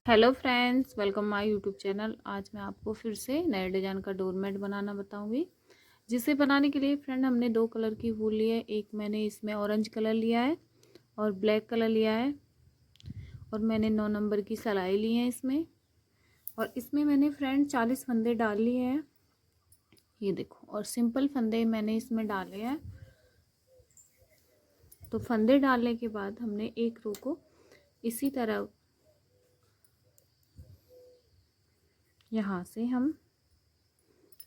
Hello friends, welcome my YouTube channel. आज मैं आपको फिर से नए डिजाइन का डोरमेट बनाना बताऊंगी। जिसे बनाने के लिए फ्रेंड हमने दो कलर की वूल ली है। एक मैंने इसमें ऑरेंज कलर लिया है और ब्लैक कलर लिया है, और मैंने 9 नंबर की सिलाई ली है इसमें। और इसमें मैंने फ्रेंड 40 फंदे डाल लिए हैं, ये देखो। और सिंपल फंदे मैंने इसमें डाले हैं। तो फंदे डालने के बाद हमने एक रो को इसी तरह यहाँ से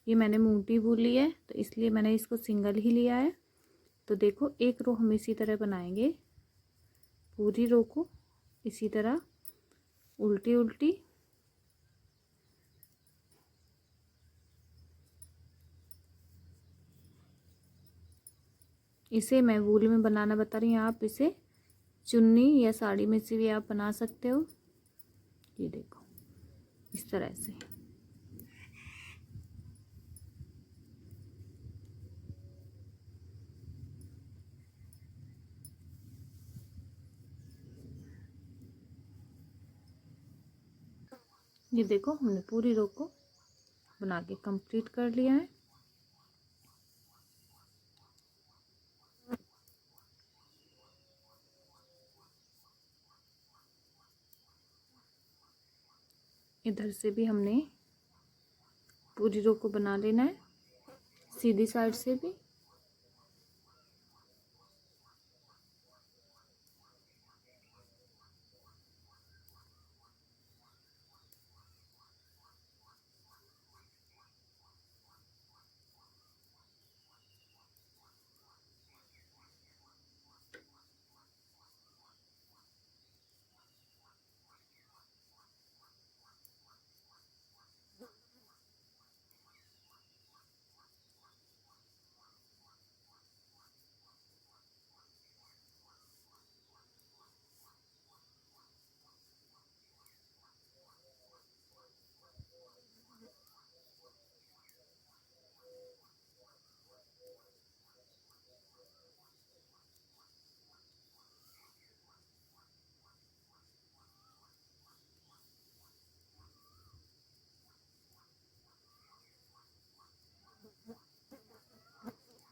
ये मैंने मूंगटी वूल ली है, तो इसलिए मैंने इसको सिंगल ही लिया है। तो देखो, एक रो हम इसी तरह बनाएंगे, पूरी रो को इसी तरह उल्टी उल्टी। इसे मैं वूल में बनाना बता रही हूँ, आप इसे चुन्नी या साड़ी में से भी आप बना सकते हो। ये देखो, इस तरह से। ये देखो, हमने पूरी रो को बना के कंप्लीट कर लिया है। इधर से भी हमने पूरी रो को बना लेना है, सीधी साइड से भी।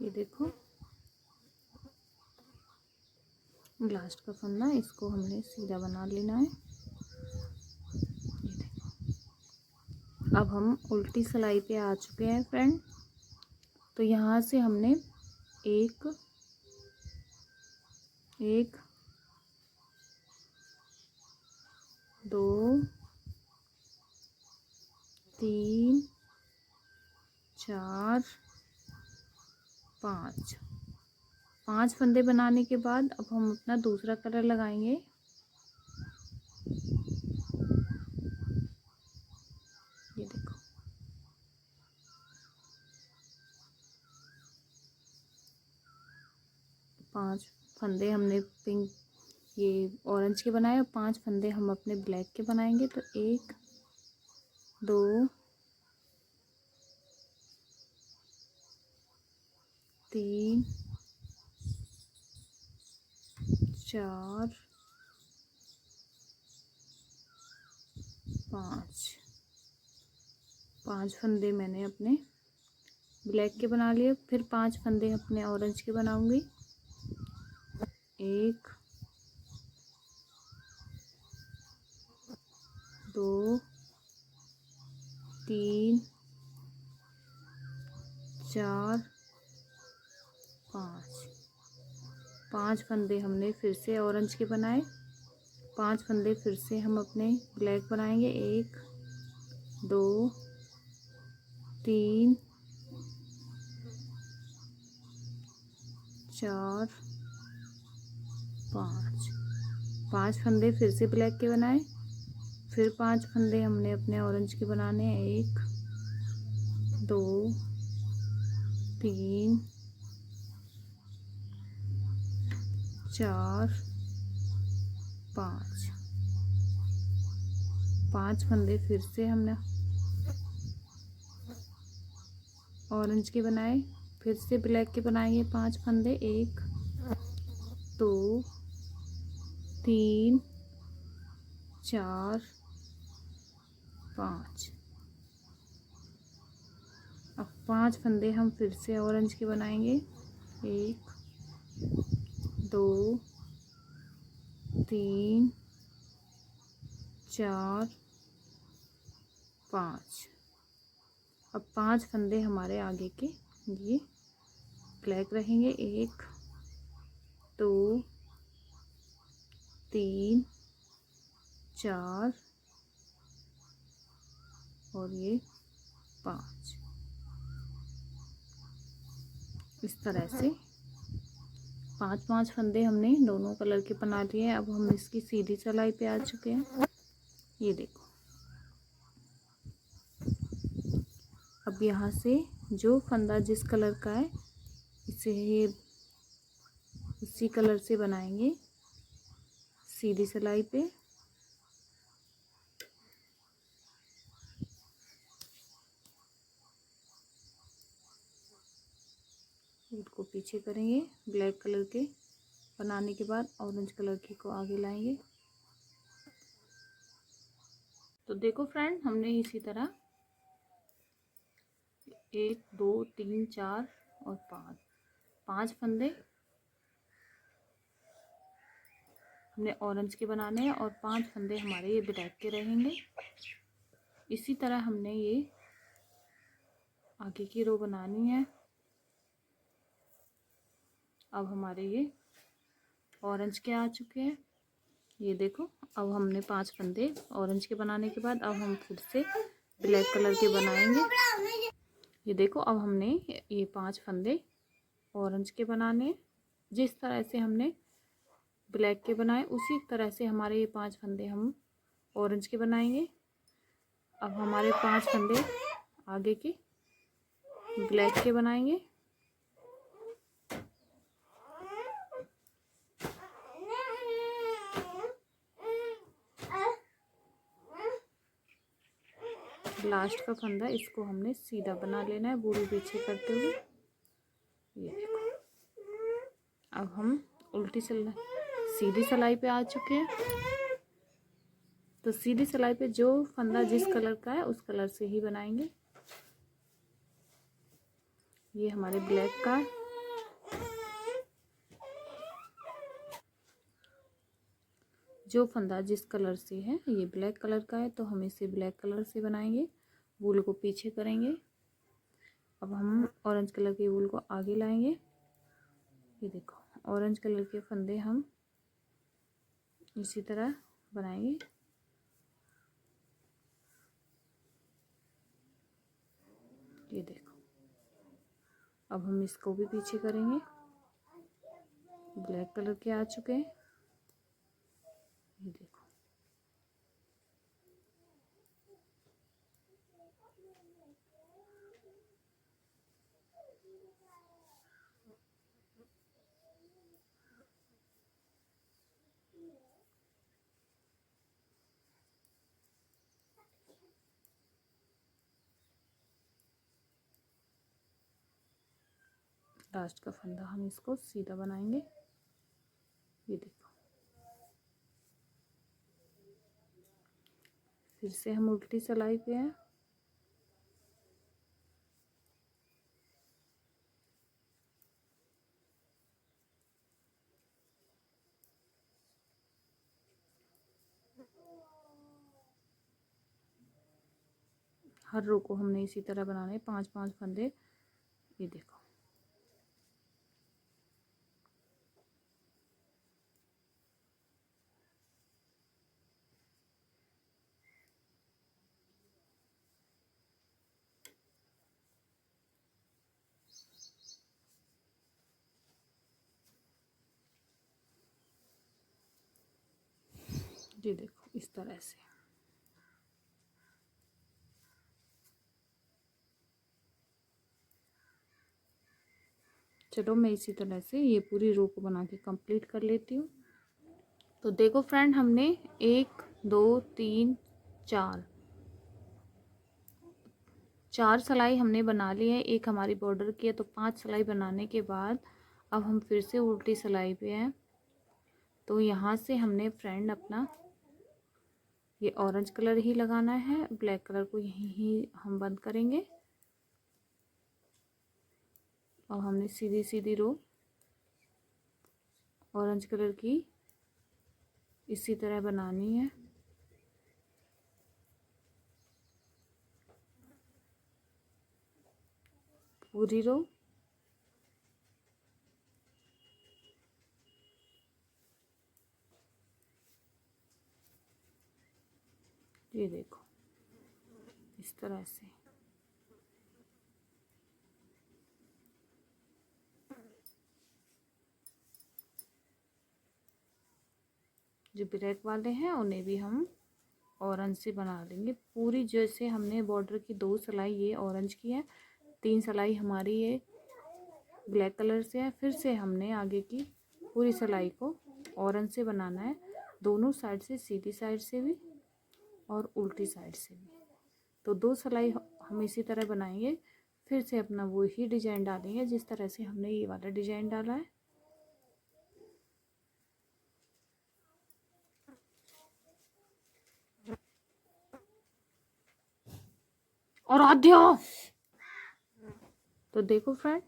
ये देखो, लास्ट का फंदा, इसको हमने सीधा बना लेना है। ये देखो, अब हम उल्टी सिलाई पे आ चुके हैं फ्रेंड। तो यहाँ से हमने एक एक दो तीन चार पाँच पांच फंदे बनाने के बाद अब हम अपना दूसरा कलर लगाएंगे। ये देखो, पांच फंदे हमने पिंक ये ऑरेंज के बनाए, और पांच फंदे हम अपने ब्लैक के बनाएंगे। तो एक दो तीन चार पाँच पांच फंदे मैंने अपने ब्लैक के बना लिए। फिर पांच फंदे अपने ऑरेंज के बनाऊंगी। एक दो तीन चार पाँच पांच फंदे हमने फिर से ऑरेंज के बनाए। पांच फंदे फिर से हम अपने ब्लैक बनाएंगे। एक दो तीन चार पाँच पांच फंदे फिर से ब्लैक के बनाए। फिर पांच फंदे हमने अपने ऑरेंज के बनाने हैं। एक दो तीन चार पाँच पांच फंदे फिर से हमने ऑरेंज के बनाए। फिर से ब्लैक के बनाएंगे पांच फंदे। एक दो तीन चार 5। अब 5 फंदे हम फिर से ऑरेंज के बनाएंगे। 1 2 3 4 5। अब 5 फंदे हमारे आगे के ये ब्लैक रहेंगे। 1 2 3 4 और ये 5। इस तरह से 5-5 फंदे हमने दोनों कलर के बना लिए हैं। अब हम इसकी सीधी सिलाई पे आ चुके हैं। ये देखो, अब यहाँ से जो फंदा जिस कलर का है इसे ये उसी कलर से बनाएंगे सीधी सिलाई पे। इसको पीछे करेंगे, ब्लैक कलर के बनाने के बाद ऑरेंज कलर के को आगे लाएंगे। तो देखो फ्रेंड, हमने इसी तरह 1 2 3 4 और 5 फंदे हमने ऑरेंज के बनाने हैं और 5 फंदे हमारे ये ब्लैक के रहेंगे। इसी तरह हमने ये आगे की रो बनानी है। अब हमारे ये ऑरेंज के आ चुके हैं। ये देखो, अब हमने 5 फंदे ऑरेंज के बनाने के बाद अब हम फिर से ब्लैक कलर के बनाएंगे। ये देखो, अब हमने ये 5 फंदे ऑरेंज के बनाने। जिस तरह से हमने ब्लैक के बनाए उसी तरह से हमारे ये 5 फंदे हम ऑरेंज के बनाएंगे। अब हमारे 5 फंदे आगे के ब्लैक के बनाएंगे। लास्ट का फंदा इसको हमने सीधा बना लेना है बूढ़ी पीछे करते हुए। ये देखो, अब हम उल्टी सीधी सिलाई पे आ चुके हैं। तो सीधी सिलाई पे जो फंदा जिस कलर का है उस कलर से ही बनाएंगे। ये हमारे ब्लैक का, जो फंदा जिस कलर से है, ये ब्लैक कलर का है तो हम इसे ब्लैक कलर से बनाएंगे। वूल को पीछे करेंगे। अब हम ऑरेंज कलर के वूल को आगे लाएंगे। ये देखो, ऑरेंज कलर के फंदे हम इसी तरह बनाएंगे। ये देखो, अब हम इसको भी पीछे करेंगे। ब्लैक कलर के आ चुके हैं। ये देखो, लास्ट का फंदा हम इसको सीधा बनाएंगे। ये देखो, फिर से हम उल्टी सिलाई पे हैं। हर रो को हमने इसी तरह बनाने 5-5 फंदे। ये देखो, ये देखो इस तरह से। चलो मैं इसी तरह से ये पूरी रो को बना के कंप्लीट कर लेती हूँ। तो देखो फ्रेंड, हमने 1 2 3 4 सिलाई हमने बना ली है। एक हमारी बॉर्डर की है, तो 5 सिलाई बनाने के बाद अब हम फिर से उल्टी सिलाई पे हैं। तो यहाँ से हमने फ्रेंड अपना ये ऑरेंज कलर ही लगाना है, ब्लैक कलर को यहीं ही हम बंद करेंगे। और हमने सीधी सीधी रो ऑरेंज कलर की इसी तरह बनानी है। पूरी रो ये देखो इस तरह से। जो ब्लैक वाले हैं उन्हें भी हम ऑरेंज से बना लेंगे पूरी। जैसे हमने बॉर्डर की 2 सिलाई ये ऑरेंज की है, 3 सिलाई हमारी ये ब्लैक कलर से है। फिर से हमने आगे की पूरी सिलाई को ऑरेंज से बनाना है, दोनों साइड से, सीधी साइड से भी और उल्टी साइड से भी। तो 2 सिलाई हम इसी तरह बनाएंगे। फिर से अपना वो ही डिजाइन डालेंगे जिस तरह से हमने ये वाला डिजाइन डाला है। और आध्या तो देखो फ्रेंड,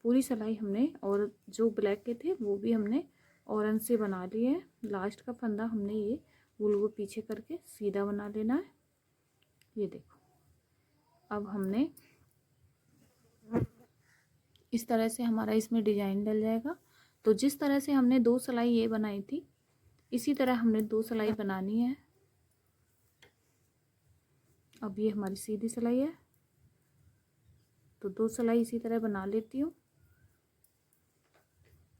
पूरी सिलाई हमने, और जो ब्लैक के थे वो भी हमने ऑरेंज से बना लिए हैं। लास्ट का फंदा हमने ये वूल को पीछे करके सीधा बना लेना है। ये देखो अब हमने इस तरह से हमारा इसमें डिजाइन डल जाएगा। तो जिस तरह से हमने 2 सिलाई ये बनाई थी इसी तरह हमने 2 सिलाई बनानी है। अब ये हमारी सीधी सिलाई है तो 2 सिलाई इसी तरह बना लेती हूँ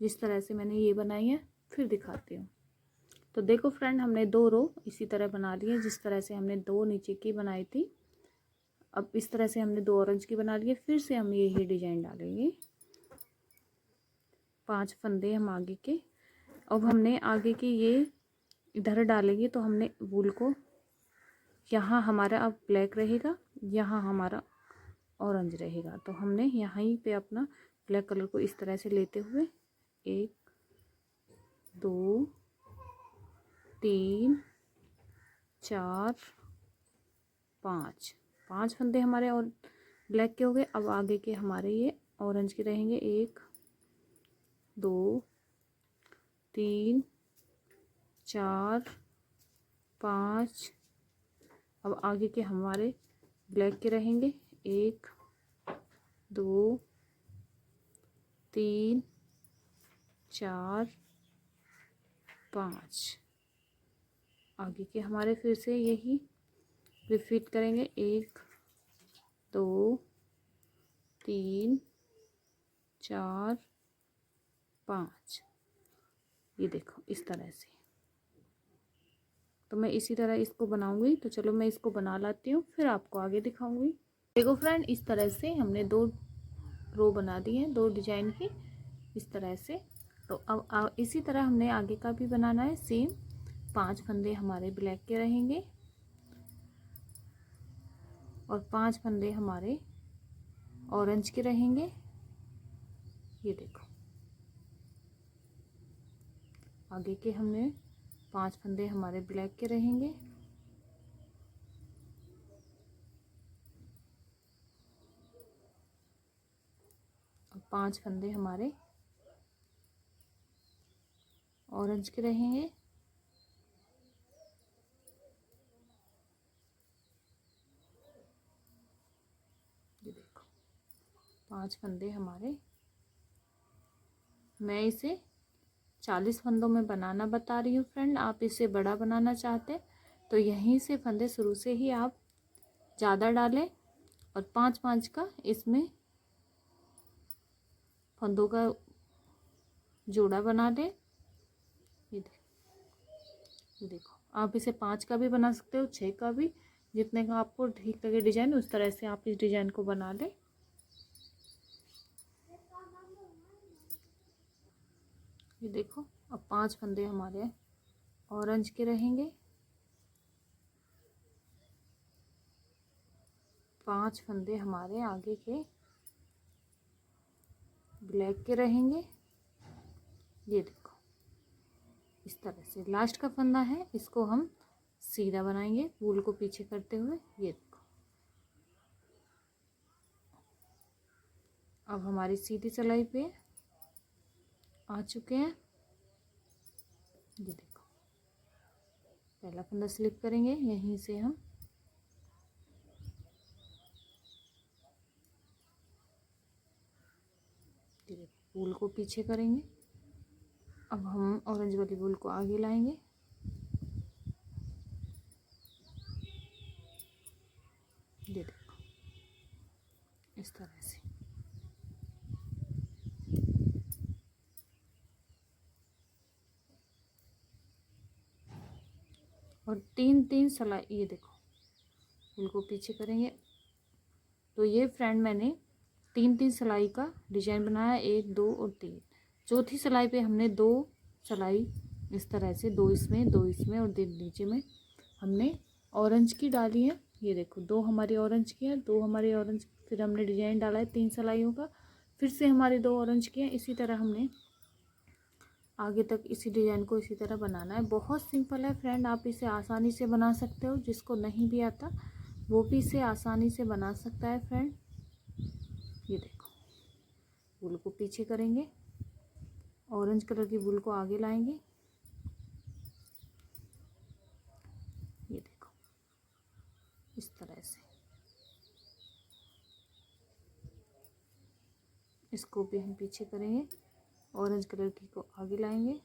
जिस तरह से मैंने ये बनाई है। फिर दिखाती हूँ। तो देखो फ्रेंड, हमने 2 रो इसी तरह बना ली है जिस तरह से हमने 2 नीचे की बनाई थी। अब इस तरह से हमने 2 ऑरेंज की बना ली है। फिर से हम यही डिजाइन डालेंगे, 5 फंदे हम आगे के। अब हमने आगे के ये इधर डालेंगे तो हमने वूल को यहाँ हमारा अब ब्लैक रहेगा, यहाँ हमारा ऑरेंज रहेगा। तो हमने यहीं पे अपना ब्लैक कलर को इस तरह से लेते हुए 1 2 3 4 5 5 फंदे हमारे और ब्लैक के हो गए। अब आगे के हमारे ये ऑरेंज के रहेंगे, 1 2 3 4 5। अब आगे के हमारे ब्लैक के रहेंगे, 1 2 3 4 5। आगे के हमारे फिर से यही रिपीट करेंगे, 1 2 3 4 5। ये देखो इस तरह से। तो मैं इसी तरह इसको बनाऊंगी। तो चलो मैं इसको बना लाती हूँ फिर आपको आगे दिखाऊंगी। देखो फ्रेंड, इस तरह से हमने 2 रो बना दी हैं 2 डिजाइन की इस तरह से। तो अब इसी तरह हमने आगे का भी बनाना है सेम। 5 फंदे हमारे ब्लैक के रहेंगे और 5 फंदे हमारे ऑरेंज के रहेंगे। ये देखो आगे के हमने 5 फंदे हमारे ब्लैक के रहेंगे और 5 फंदे हमारे ऑरेंज के रहेंगे। ये देखो 5 फंदे हमारे। मैं इसे 40 फंदों में बनाना बता रही हूँ फ्रेंड। आप इसे बड़ा बनाना चाहते तो यहीं से फंदे शुरू से ही आप ज़्यादा डालें और 5-5 का इसमें फंदों का जोड़ा बना दें। ये देखो आप इसे 5 का भी बना सकते हो, 6 का भी, जितने का आपको ठीक लगे डिजाइन उस तरह से आप इस डिजाइन को बना लें। ये देखो अब 5 फंदे हमारे ऑरेंज के रहेंगे, 5 फंदे हमारे आगे के ब्लैक के रहेंगे। ये देखो इस तरह से लास्ट का फंदा है इसको हम सीधा बनाएंगे वूल को पीछे करते हुए। ये देखो, अब हमारी सीधी सिलाई पे आ चुके हैं। ये देखो, पहला फंदा स्लिप करेंगे, यहीं से हम वूल को पीछे करेंगे। अब हम ऑरेंज वाली वूल को आगे लाएंगे। ये देखो, इस तरह से। और तीन तीन सिलाई, ये देखो, वूल को पीछे करेंगे। तो ये फ्रेंड मैंने तीन तीन सिलाई का डिजाइन बनाया, 1 2 और 3। चौथी सिलाई पे हमने 2 सिलाई इस तरह से, 2 इसमें 2 इसमें और 2 नीचे में हमने ऑरेंज की डाली है। ये देखो, 2 हमारी ऑरेंज की है, 2 हमारी ऑरेंज, फिर हमने डिजाइन डाला है 3 सिलाइयों का, फिर से हमारी 2 ऑरेंज की है। इसी तरह हमने आगे तक इसी डिजाइन को इसी तरह बनाना है। बहुत सिंपल है फ्रेंड, आप इसे आसानी से बना सकते हो। जिसको नहीं भी आता वो भी इसे आसानी से बना सकता है फ्रेंड। ये देखो, वूल को पीछे करेंगे, ऑरेंज कलर की वूल को आगे लाएंगे। ये देखो, इस तरह से इसको भी हम पीछे करेंगे, ऑरेंज कलर की को आगे लाएंगे।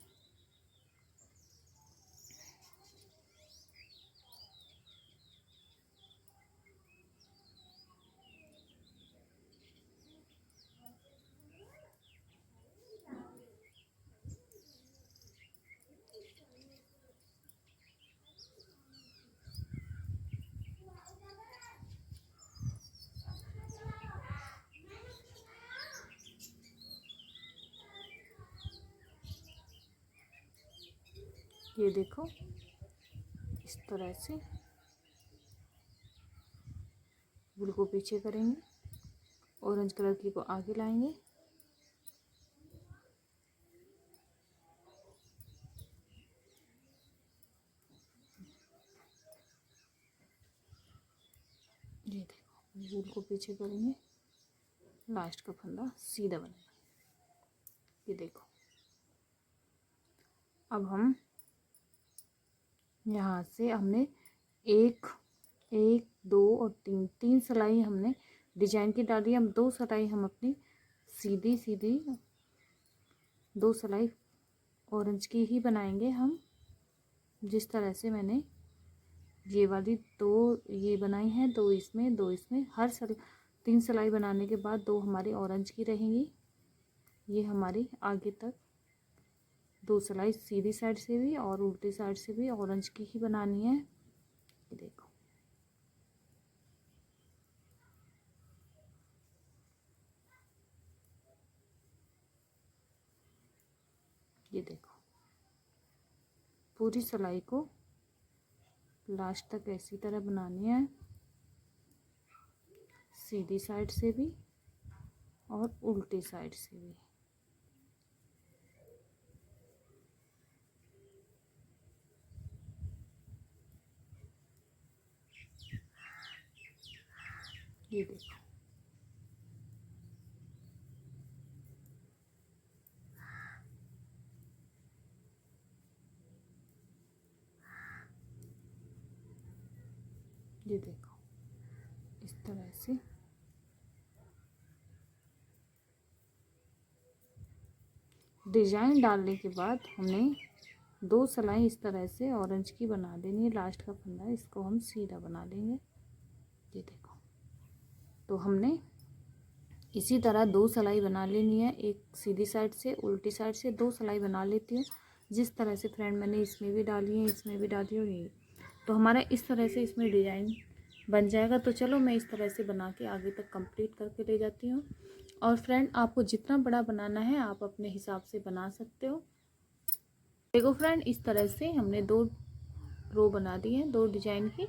ये देखो, इस तरह से वूल को पीछे करेंगे, ऑरेंज कलर की को आगे लाएंगे। ये देखो, वूल को पीछे करेंगे, लास्ट का फंदा सीधा बनेगा। ये देखो, अब हम यहाँ से हमने 1 1 2 और 3 सिलाई हमने डिजाइन की डाली। हम 2 सिलाई हम अपनी सीधी सीधी 2 सिलाई ऑरेंज की ही बनाएंगे हम। जिस तरह से मैंने ये वाली 2 ये बनाई हैं, 2 इसमें 2 इसमें, हर 3 सिलाई बनाने के बाद 2 हमारी ऑरेंज की रहेंगी। ये हमारी आगे तक 2 सिलाई सीधी साइड से भी और उल्टी साइड से भी ऑरेंज की ही बनानी है। ये देखो, ये देखो, पूरी सिलाई को लास्ट तक ऐसी तरह बनानी है, सीधी साइड से भी और उल्टी साइड से भी। ये देखो, ये देखो, इस तरह से डिजाइन डालने के बाद हमने 2 सिलाई इस तरह से ऑरेंज की बना देनी है। लास्ट का फंदा इसको हम सीधा बना लेंगे। ये देखो, तो हमने इसी तरह 2 सिलाई बना लेनी है, एक सीधी साइड से, उल्टी साइड से 2 सिलाई बना लेती हूँ। जिस तरह से फ्रेंड मैंने इसमें भी डाली है, इसमें भी डाली है, ये तो हमारा इस तरह से इसमें डिज़ाइन बन जाएगा। तो चलो मैं इस तरह से बना के आगे तक कंप्लीट करके ले जाती हूँ। और फ्रेंड, आपको जितना बड़ा बनाना है आप अपने हिसाब से बना सकते हो। देखो फ्रेंड, इस तरह से हमने 2 रो बना दी है 2 डिजाइन की,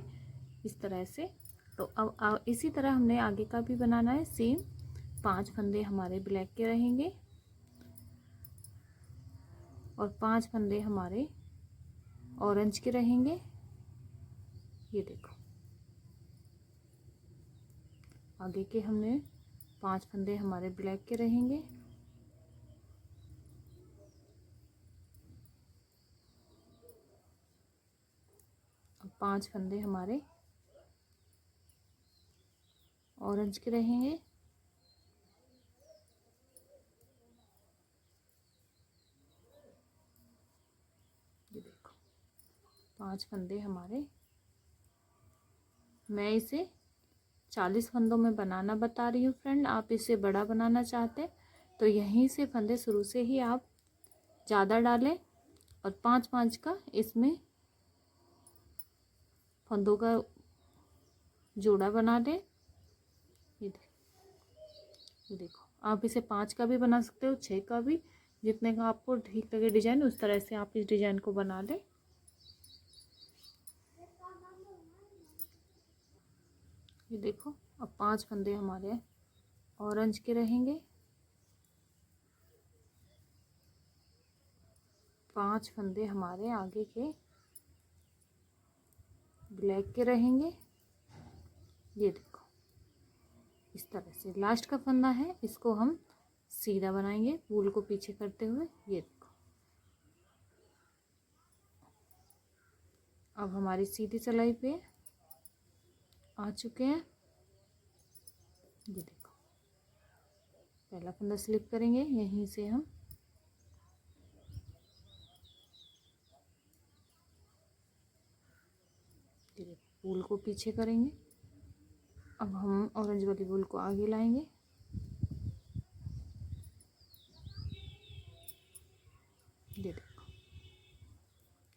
इस तरह से। तो अब इसी तरह हमने आगे का भी बनाना है सेम। 5 फंदे हमारे ब्लैक के रहेंगे और 5 फंदे हमारे ऑरेंज के रहेंगे। आगे के हमने 5 फंदे हमारे ब्लैक के रहेंगे। अब 5 फंदे हमारे ऑरेंज के रहेंगे। ये देखो 5 फंदे हमारे, मैं इसे 40 फंदों में बनाना बता रही हूँ फ्रेंड। आप इसे बड़ा बनाना चाहते तो यहीं से फंदे शुरू से ही आप ज़्यादा डालें और 5-5 का इसमें फंदों का जोड़ा बना दें। ये देखो आप इसे 5 का भी बना सकते हो, 6 का भी, जितने का आपको ठीक लगे डिजाइन उस तरह से आप इस डिजाइन को बना लें। ये देखो अब 5 फंदे हमारे ऑरेंज के रहेंगे, 5 फंदे हमारे आगे के ब्लैक के रहेंगे। ये देखो इस तरह से लास्ट का फंदा है, इसको हम सीधा बनाएंगे वूल को पीछे करते हुए। ये देखो अब हमारी सीधी सिलाई पे आ चुके हैं। ये देखो पहला फंदा स्लिप करेंगे, यहीं से हम वूल को पीछे करेंगे। अब हम ऑरेंज वाली वूल को आगे लाएंगे। ये देखो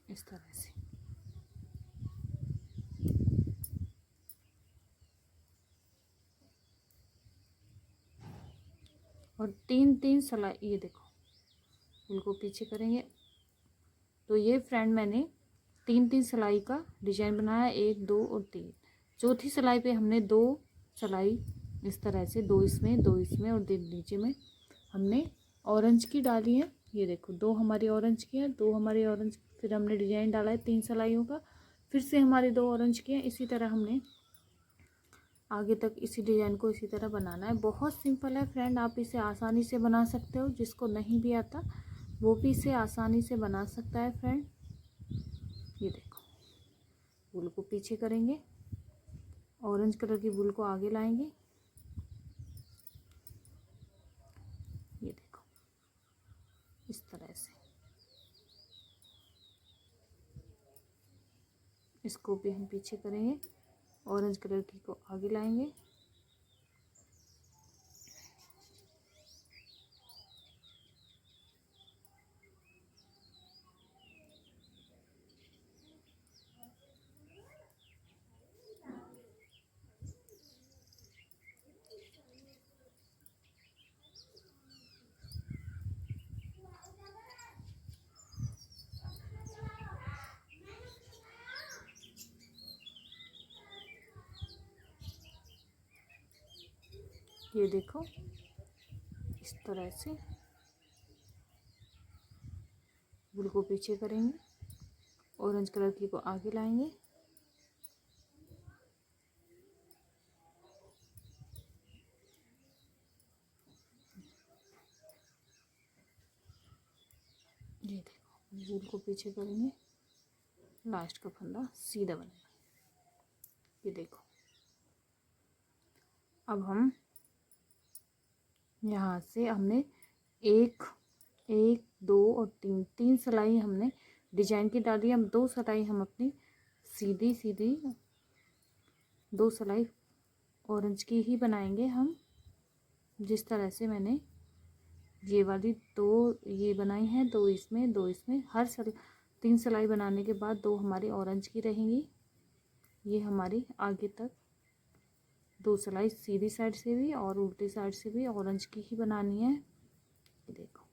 इस तरह से और 3-3 सिलाई, ये देखो वूल को पीछे करेंगे। तो ये फ्रेंड मैंने 3-3 सिलाई का डिजाइन बनाया, 1 2 और 3। चौथी सिलाई पे हमने 2 सिलाई इस तरह से, 2 इसमें 2 इसमें और 2 नीचे में हमने ऑरेंज की डाली है। ये देखो 2 हमारी ऑरेंज की है, 2 हमारी ऑरेंज, फिर हमने डिजाइन डाला है 3 सिलाइयों का, फिर से हमारी 2 ऑरेंज की है। इसी तरह हमने आगे तक इसी डिजाइन को इसी तरह बनाना है। बहुत सिंपल है फ्रेंड, आप इसे आसानी से बना सकते हो। जिसको नहीं भी आता वो भी इसे आसानी से बना सकता है फ्रेंड। ये देखो वूल को पीछे करेंगे, ऑरेंज कलर की वूल को आगे लाएंगे। ये देखो इस तरह से इसको भी हम पीछे करेंगे, ऑरेंज कलर की को आगे लाएंगे। ये देखो इस तरह से वूल को पीछे करेंगे, ऑरेंज कलर की को आगे लाएंगे। ये देखो वूल को पीछे करेंगे, लास्ट का फंदा सीधा बनेगा। ये देखो अब हम यहाँ से हमने 1 1 2 और 3 सिलाई हमने डिजाइन की डाली। हम 2 सिलाई हम अपनी सीधी सीधी 2 सिलाई ऑरेंज की ही बनाएंगे हम। जिस तरह से मैंने ये वाली 2 ये बनाई हैं, 2 इसमें 2 इसमें, हर 3 सिलाई बनाने के बाद 2 हमारी ऑरेंज की रहेंगी। ये हमारी आगे तक 2 सिलाई सीधी साइड से भी और उल्टी साइड से भी ऑरेंज की ही बनानी है। ये देखो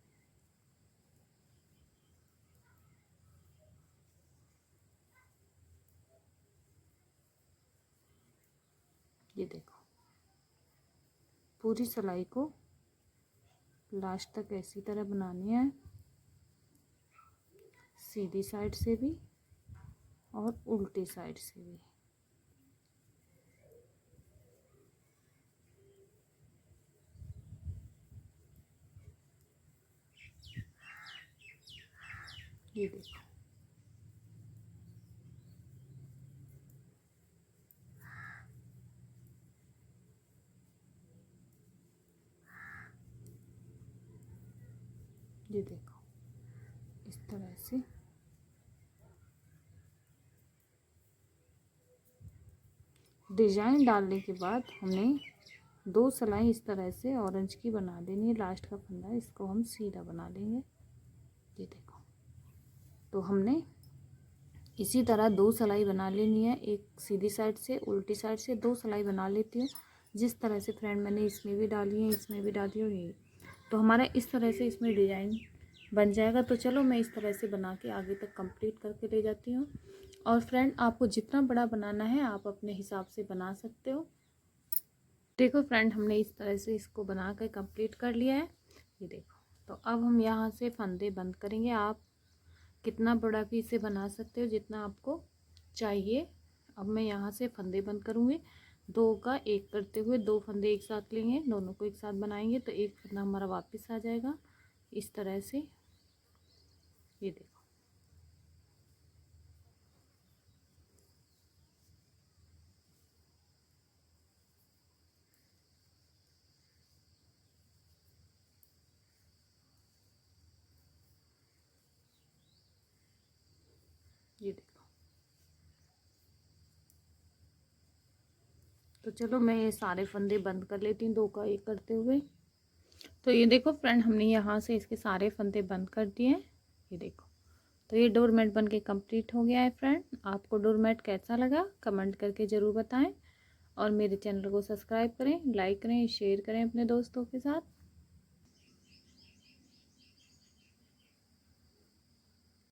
ये देखो पूरी सिलाई को लास्ट तक ऐसी तरह बनानी है, सीधी साइड से भी और उल्टी साइड से भी। ये देखो, ये देखो इस तरह से डिजाइन डालने के बाद हमने 2 सिलाई इस तरह से ऑरेंज की बना देनी है। लास्ट का फंदा इसको हम सीधा बना लेंगे। ये देखो, तो हमने इसी तरह 2 सिलाई बना लेनी है। एक सीधी साइड से, उल्टी साइड से 2 सिलाई बना लेती हूँ। जिस तरह से फ्रेंड मैंने इसमें भी डाली है, इसमें भी डाली है, ये तो हमारा इस तरह से इसमें डिज़ाइन बन जाएगा। तो चलो मैं इस तरह से बना के आगे तक कंप्लीट करके ले जाती हूँ। और फ्रेंड आपको जितना बड़ा बनाना है आप अपने हिसाब से बना सकते हो। देखो फ्रेंड, हमने इस तरह से इसको बना कर कंप्लीट कर लिया है। ये देखो, तो अब हम यहाँ से फंदे बंद करेंगे। आप कितना बड़ा भी इसे बना सकते हो, जितना आपको चाहिए। अब मैं यहाँ से फंदे बंद करूँगी। 2 का 1 करते हुए 2 फंदे एक साथ लेंगे, दोनों को एक साथ बनाएंगे तो एक फंदा हमारा वापस आ जाएगा इस तरह से। ये देखो, ये देखो। तो चलो मैं ये सारे फंदे बंद कर लेती हूँ 2 का 1 करते हुए। तो ये देखो फ्रेंड, हमने यहाँ से इसके सारे फंदे बंद कर दिए हैं। ये देखो, तो ये डोरमेट बन के कम्प्लीट हो गया है। फ्रेंड, आपको डोरमेट कैसा लगा कमेंट करके ज़रूर बताएं। और मेरे चैनल को सब्सक्राइब करें, लाइक करें, शेयर करें अपने दोस्तों के साथ।